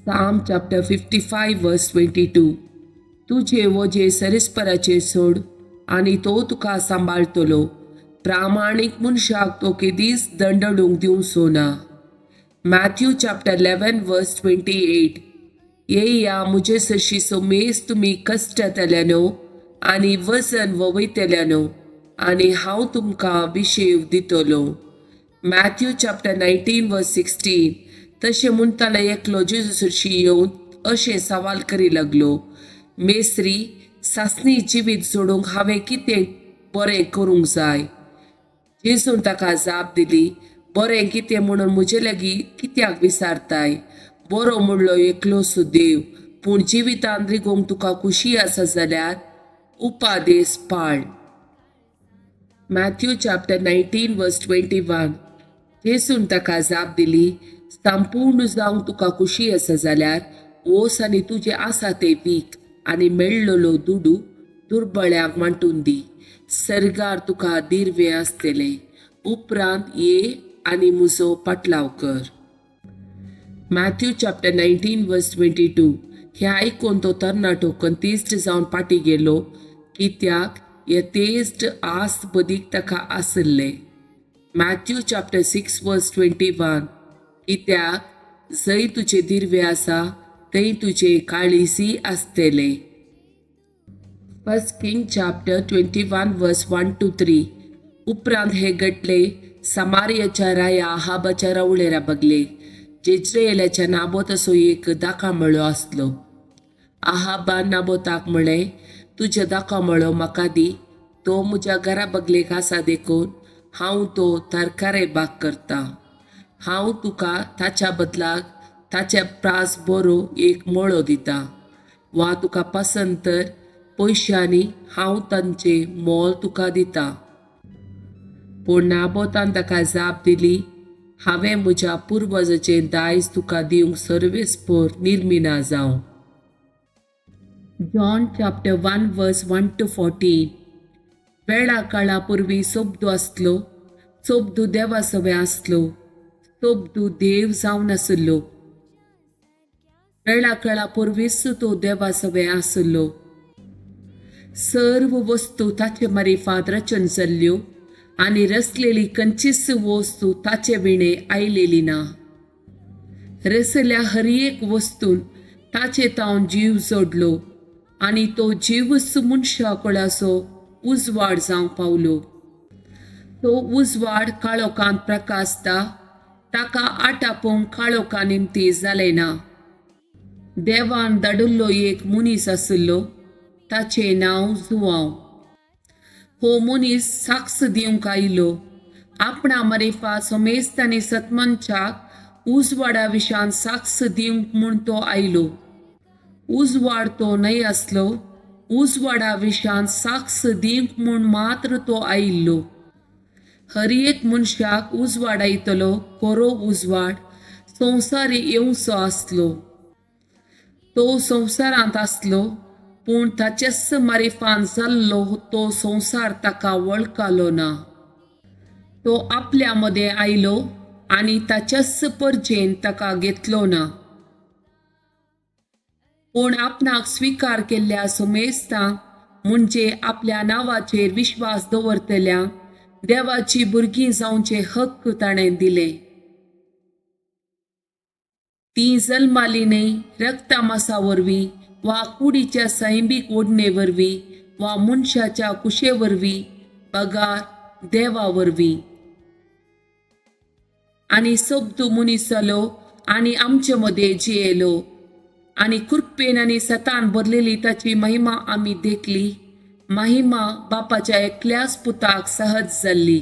Psalm chapter 55 verse 22. तुझे वजे सरिस्पराचेर सोड आनी तो तुका सांबाळतलो. प्रामाणीक मनशाक तो केदीस दंडळूंक दिवचो ना. Matthew chapter 11 verse 28. येया मुझे सरशीचो मेज तुमी कश्टतल्यानो आनी वजन वयतल्यानो आनी हांव तुमकां विशेव दितलो. Matthew chapter 19 verse 16. तशें म्हणटाना एकलो जेजू सरशी येवन अशें सवाल करी लागलो, मेस्त्री, सासणी जिवीत जोडूंक हांवें कितें बरें करूंक जाय? जेजून ताका जाप दिली, बरें कितें म्हणून म्हजे लागीं कित्याक विचारताय? बरो म्हणलो एकलोसो देव, पूण जिवितांत रिगोंक तुका खुशी आसा जाल्यार उपादेस पाळ. Matthew chapter 19 verse 21. जेजून ताका जाप दिली, संपूर्ण जावंक तुका खुशी आसा जाल्यार वोस आनी तुजें आसा तें वीक आनी मेळ्ळलो दुडू दुर्बळ्यांक वांटून दी. सर्गार तुका दिर्वे आसतले. उपरांत ये आनी म्हजो पाटलाव कर. Matthew chapter 19 verse 22. हें आयकून तो तरणाटो कंतिश्ट जावन फाटीं गेलो, कित्याक येतेश्ट आस्त बदीक ताका आसले. Matthew chapter 6 verse 21. कित्याक जंय तुजे दिर्वे आसा थंय तुजे काळीजय आसतले. First King chapter 21 verse 1 to 3. उपरांत हे घडले समारियाच्या राया आहाबाच्या रावळेरा बगले. जेज्रेएलाच्या नाबोत असो एक दाखामळो आसलो. आहाबान नाबोताक म्हळें, तुज्या दाखामळो म्हाका दी, तो म्हज्या घरा बगलेक आसा देखून हांव तो तरकारे बाग करता. हांव तुका ताच्या बदलाक ताच्या प्रास बरो एक मळो दिता, वा तुका पसंत तर पयशांनी हांव तांचे मोल तुका दिता. पूण नाबोतान ताका जाप दिली, हांवें म्हज्या पुर्वजाचें दायज तुका दिवंक सर्वेस्पर निर्मिना जावं. John chapter 1 verse 1 to 14. वेळा काळा पुर्वी सोबदू आसलो, सोबदू देवा सवे आसलो, सोबदू देव जावन आसलो. वेळा काळा पुर्वीच तो देवा सवे आसलो. सर्व वस्तू ताचे मारिफात रचन जाल्ल्यो आनी रचलेली खंयचीच वस्तू ताचे विणे आयलेली ना. रचल्या हर एक वस्तून ताचे तावन जीव जोडलो आनी तो जीवच मनशा कोळाचो उजवाड जावंक पावलो. तो उजवाड काळोखांत प्रकाशता, ताका आटापोवंक काळोखा निमती जालें ना. देवान धाडिल्लो एक मनीस आसलो, ताचें नांव जुआंव. हो मनीस साक्ष दिवंक आयलो. आपणा मारिफात समेस्त आनी सतमनशाक उजवाडा विशान साक्ष दिवंक म्हूण तो आयलो. उजवाड तो न्हय आसलो, उजवाडा विशान साक्ष दिवंक म्हूण मात्र तो आयिल्लो. हर एक मनशाक उजवाड येतलो, खरो उजवाड संवसारी येवचो आसलो. तो संवसारांत आसलो, पूण ताच्याच मारिफान जाल्लो तो संवसार ताका वळखलो ना. तो आपल्या मदें आयलो आनी ताच्याच परजेन ताका घेतलो ना. पूण आपणाक स्विकार केल्ल्या समेस्तांक, म्हणजे आपल्या नांवाचेर विश्वास दवरतल्यांक देवाची भुरगीं जावचे हक्क ताणें दिले. ती जल्माली न्हय रक्तामासा वरवीं वा कुडीच्या सैमीक ओडणे वरवीं वा मनशाच्या कुशे वरवीं, पगार देवा वरवीं. आनी सोबतू मनीस जालो आनी आमचे मदें जियेलो आनी कृपेन आनी सतान भरलेली ताची महिमा आमी देखली. महिमा बापाच्या एकल्याच पुताक सहज जाल्ली.